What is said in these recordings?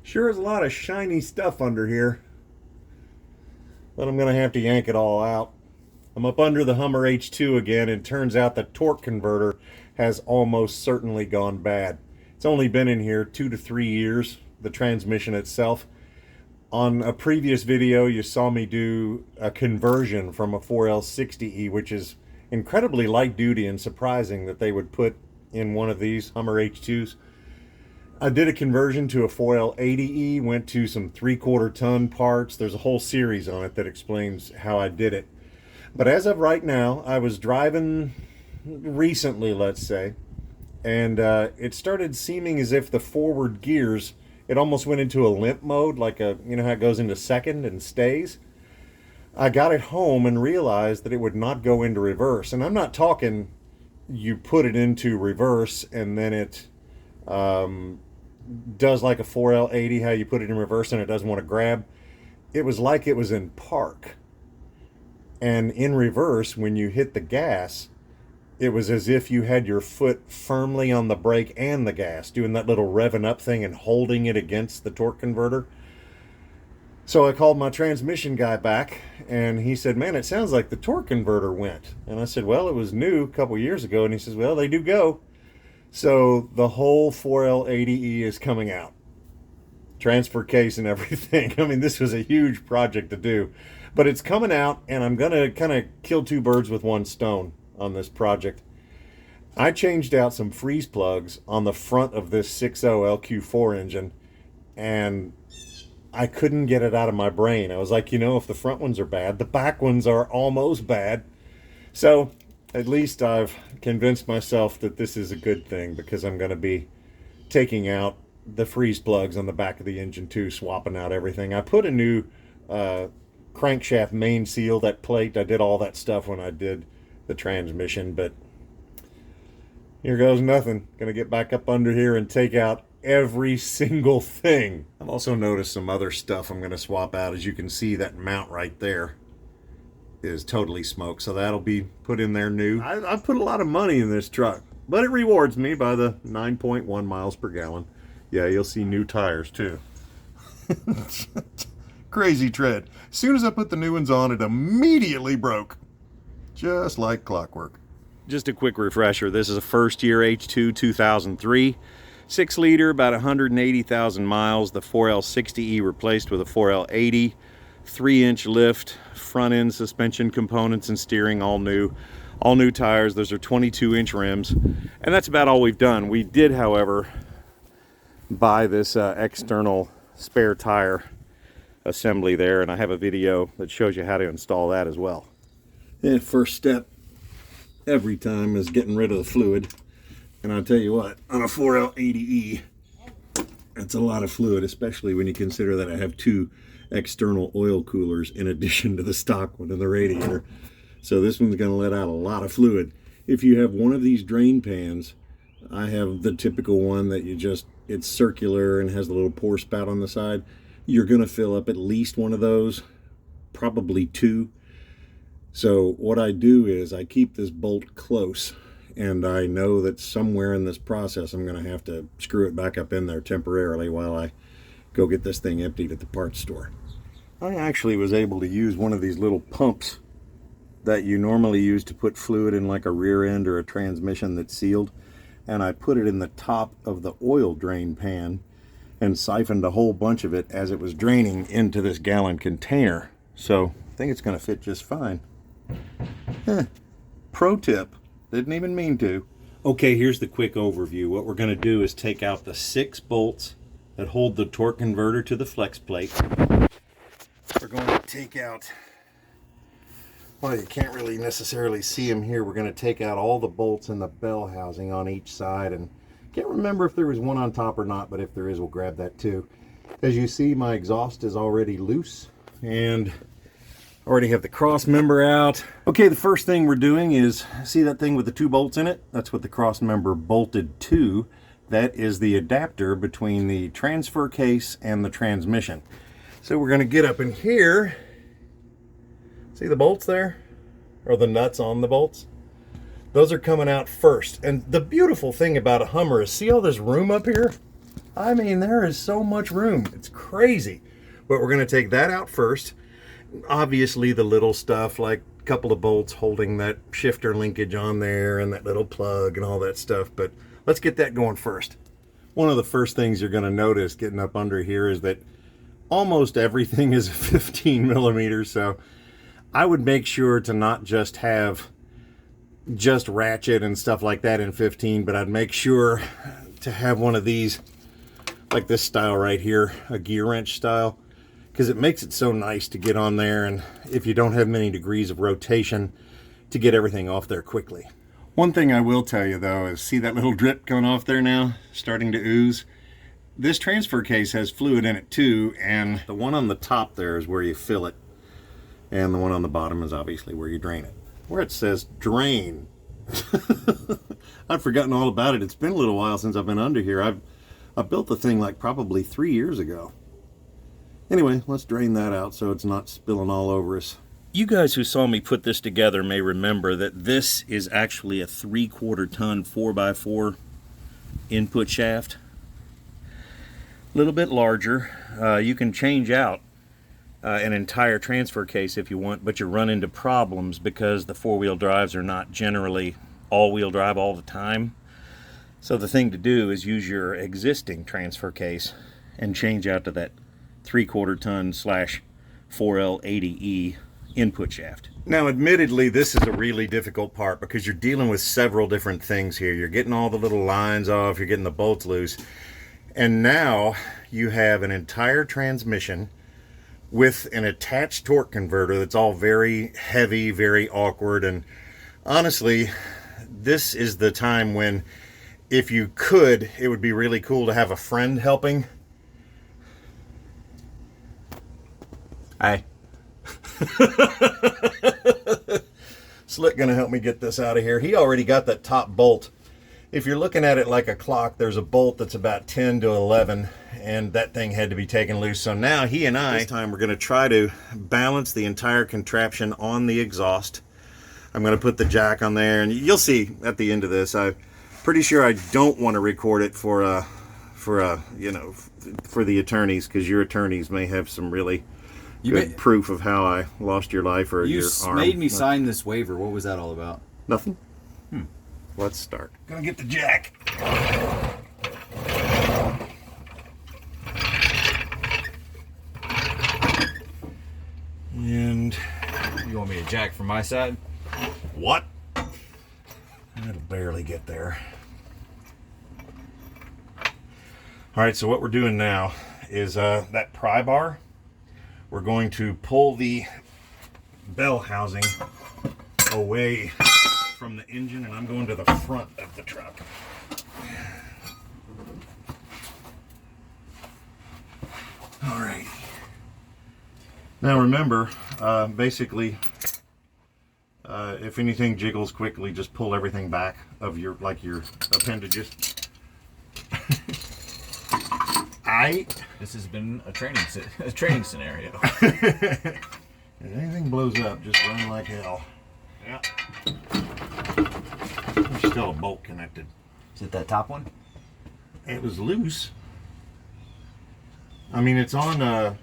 Sure is a lot of shiny stuff under here, but I'm going to have to yank it all out. I'm up under the Hummer H2 again, and it turns out the torque converter has almost certainly gone bad. It's only been in here 2 to 3 years, the transmission itself. On a previous video, you saw me do a conversion from a 4L60E, which is incredibly light duty and surprising that they would put in one of these Hummer H2s. I did a conversion to a 4L80E, went to some 3/4 ton parts. There's a whole series on it that explains how I did it. But as of right now, I was driving recently, let's say, and it started seeming as if the forward gears, it almost went into a limp mode, like you know how it goes into second and stays? I got it home and realized that it would not go into reverse. And I'm not talking you put it into reverse and then it does like a 4L80, how you put it in reverse and it doesn't want to grab. It was like it was in park. And in reverse, when you hit the gas, it was as if you had your foot firmly on the brake and the gas, doing that little revving up thing and holding it against the torque converter. So I called my transmission guy back, and he said, man, it sounds like the torque converter went. And I said, well, it was new a couple years ago. And he says, well, they do go. So the whole 4L80E is coming out. Transfer case and everything. I mean, this was a huge project to do. But it's coming out, and I'm going to kind of kill two birds with one stone on this project. I changed out some freeze plugs on the front of this 6.0 LQ4 engine, and I couldn't get it out of my brain. I was like, you know, if the front ones are bad, the back ones are almost bad. So at least I've convinced myself that this is a good thing, because I'm going to be taking out the freeze plugs on the back of the engine too, swapping out everything. I put a new crankshaft main seal, that plate. I did all that stuff when I did the transmission, but here goes nothing. Gonna get back up under here and take out every single thing. I've also noticed some other stuff I'm gonna swap out. As you can see, that mount right there is totally smoked, so that'll be put in there new. I've put a lot of money in this truck, but it rewards me by the 9.1 miles per gallon. Yeah, you'll see new tires too. Crazy tread. As soon as I put the new ones on, it immediately broke. Just like clockwork. Just a quick refresher. This is a first year H2 2003. 6 liter, about 180,000 miles. The 4L60E replaced with a 4L80. 3-inch lift, front end suspension components and steering all new. All new tires. Those are 22-inch rims. And that's about all we've done. We did, however, buy this external spare tire assembly there, and I have a video that shows you how to install that as well. And first step every time is getting rid of the fluid, and I'll tell you what, on a 4L80E, that's a lot of fluid, especially when you consider that I have 2 external oil coolers in addition to the stock one in the radiator. So this one's going to let out a lot of fluid. If you have one of these drain pans, I have the typical one that it's circular and has the little pour spout on the side. You're going to fill up at least one of those, probably 2. So what I do is I keep this bolt close, and I know that somewhere in this process I'm going to have to screw it back up in there temporarily while I go get this thing emptied at the parts store. I actually was able to use one of these little pumps that you normally use to put fluid in, like a rear end or a transmission that's sealed, and I put it in the top of the oil drain pan and siphoned a whole bunch of it as it was draining into this gallon container. So I think it's going to fit just fine. Pro tip, didn't even mean to. Okay, here's the quick overview. What we're going to do is take out the 6 bolts that hold the torque converter to the flex plate. We're going to take out, well, you can't really necessarily see them here. We're going to take out all the bolts in the bell housing on each side, and can't remember if there was one on top or not, but if there is, we'll grab that too. As you see, my exhaust is already loose, and already have the cross member out. Okay, the first thing we're doing is, see that thing with the 2 bolts in it? That's what the cross member bolted to. That is the adapter between the transfer case and the transmission. So we're going to get up in here. See the bolts there? Or the nuts on the bolts? Those are coming out first. And the beautiful thing about a Hummer is, see all this room up here? I mean, there is so much room. It's crazy. But we're going to take that out first. Obviously, the little stuff like a couple of bolts holding that shifter linkage on there and that little plug and all that stuff. But let's get that going first. One of the first things you're going to notice getting up under here is that almost everything is 15 millimeters. So I would make sure to not just have just ratchet and stuff like that in 15, but I'd make sure to have one of these like this style right here, a gear wrench style, because it makes it so nice to get on there, and if you don't have many degrees of rotation, to get everything off there quickly. One thing I will tell you though is, see that little drip going off there now, starting to ooze? This transfer case has fluid in it too, and the one on the top there is where you fill it, and the one on the bottom is obviously where you drain it. Where it says drain. I've forgotten all about it. It's been a little while since I've been under here. I built the thing like probably 3 years ago. Anyway, let's drain that out so it's not spilling all over us. You guys who saw me put this together may remember that this is actually a 3/4 ton 4x4 input shaft. A little bit larger. You can change out an entire transfer case if you want, but you run into problems because the four-wheel drives are not generally all-wheel drive all the time. So the thing to do is use your existing transfer case and change out to that 3/4 ton / 4L80E input shaft. Now admittedly this is a really difficult part because you're dealing with several different things here. You're getting all the little lines off, you're getting the bolts loose, and now you have an entire transmission with an attached torque converter that's all very heavy, very awkward. And honestly, this is the time when, if you could, it would be really cool to have a friend helping. Hi. Slick gonna help me get this out of here. He already got that top bolt. If you're looking at it like a clock, there's a bolt that's about 10 to 11, and that thing had to be taken loose. So now he and I, this time we're gonna try to balance the entire contraption on the exhaust. I'm gonna put the jack on there, and you'll see at the end of this, I'm pretty sure I don't want to record it for you know, for the attorneys, because your attorneys may have some really good proof of how I lost your life or your arm. You made me sign this waiver. What was that all about? Nothing. Let's start. Gonna get the jack. And You want me to jack from my side? what? It'll barely get there. All right, so what we're doing now is that pry bar, we're going to pull the bell housing away from the engine, and I'm going to the front of the truck. All right. Now remember, basically, if anything jiggles quickly, just pull everything back of your appendages. This has been a training scenario. If anything blows up, just run like hell. Yeah. There's still a bolt connected. Is it that top one? It was loose. I mean, it's on.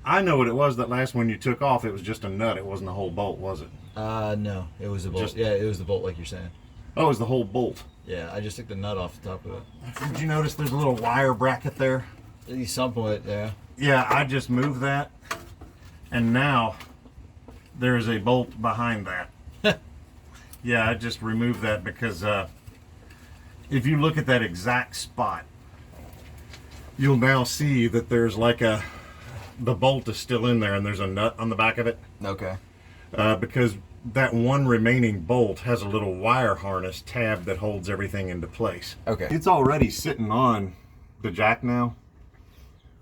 I know what it was. That last one you took off, it was just a nut. It wasn't a whole bolt, was it? No. It was a bolt. Yeah, it was the bolt, like you're saying. Oh, it was the whole bolt. Yeah, I just took the nut off the top of it. Did you notice there's a little wire bracket there? Somewhat, yeah. Yeah, I just moved that, and now there is a bolt behind that. Yeah, I just removed that because if you look at that exact spot, you'll now see that there's like the bolt is still in there, and there's a nut on the back of it. Okay. Because that one remaining bolt has a little wire harness tab that holds everything into place. Okay. It's already sitting on the jack now,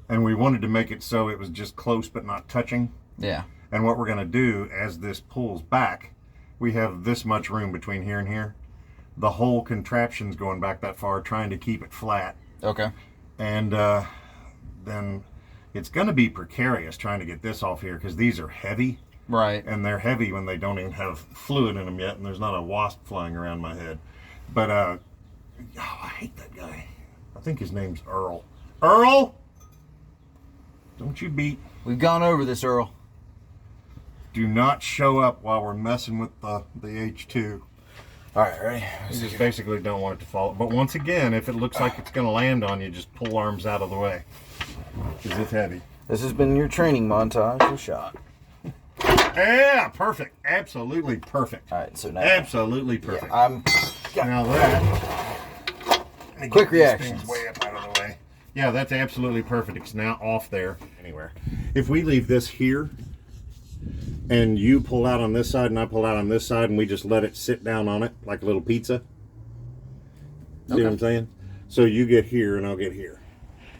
and we wanted to make it so it was just close but not touching. Yeah. And what we're going to do, as this pulls back, we have this much room between here and here. The whole contraption's going back that far, trying to keep it flat. Okay. And then it's going to be precarious trying to get this off here, because these are heavy. Right. And they're heavy when they don't even have fluid in them yet, and there's not a wasp flying around my head. But, oh, I hate that guy. I think his name's Earl. Earl, don't you beat. We've gone over this, Earl. Do not show up while we're messing with the H2. All right, ready? You just basically don't want it to fall. But once again, if it looks like it's going to land on you, just pull arms out of the way. Because it's heavy. This has been your training montage for shot. Yeah, perfect. Absolutely perfect. All right, so now. Absolutely perfect. Yeah, Now that. Quick reactions. Way up out of the way. Yeah, that's absolutely perfect. It's now off there. Anywhere. If we leave this here, and you pull out on this side and I pull out on this side and we just let it sit down on it like a little pizza. See what I'm saying? So you get here and I'll get here.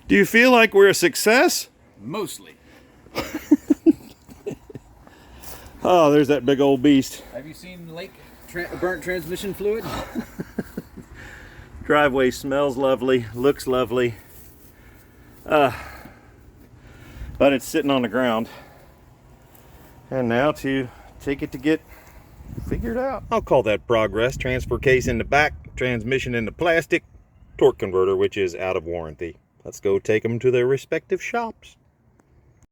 Do you feel like we're a success? Mostly. Oh, there's that big old beast. Have you seen Lake burnt transmission fluid? Driveway smells lovely, looks lovely. But it's sitting on the ground. And now to take it to get figured out. I'll call that progress. Transfer case in the back, transmission in the plastic, torque converter, which is out of warranty. Let's go take them to their respective shops.